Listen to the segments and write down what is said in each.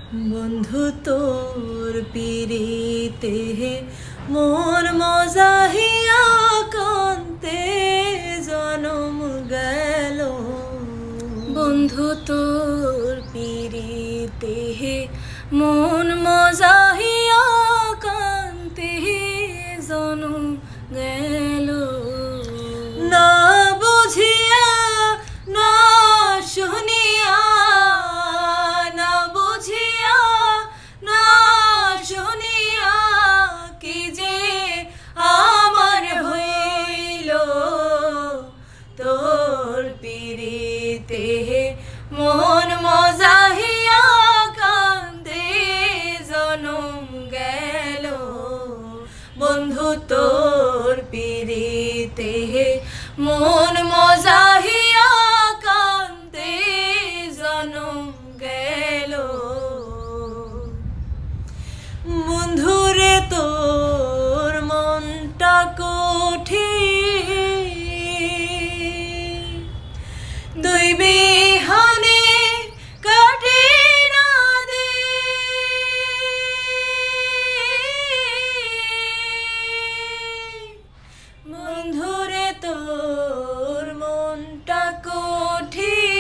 বন্ধু তোর পিরিতে মোর মজাহিয়া কান্তে জনম গেল। বন্ধু তোর পিরিতে মন মজাহিয়া কান্তে জনম গেল। না বুঝিয়া না শুনিয়া না বুঝিয়া না শুনিয়া কি যে আমার হইল। তোর পিরিতে মন মজাহিয়া কান্দে জনম গেল। বন্ধু তোর পিরিতে মন মজাহিয়া কান্দে জনম গেল। বন্ধুরে তোর মনটা কঠিন, দুই বিহানে কাটে না দিন। বন্ধুরে তোর মনটা কঠিন,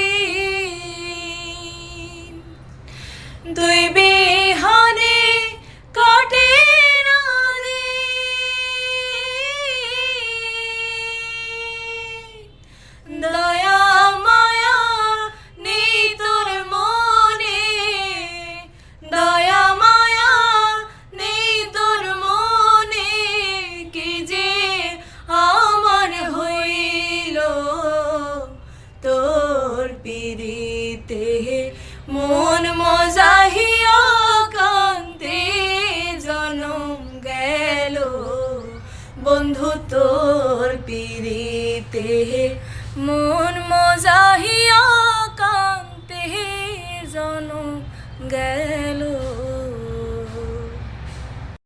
দুই বিহানে কাটে না দিন। দয়া মায়া নেই তোর মনে, দয়া মায়া নেই তোর মনে, কি যে আমার হইল। তোর পিরিতে মন মজাহিয়া কান্দে জনম গেল। বন্ধু তোর পিরিতে মন মজাহিয়া কান্দে জনম গেল।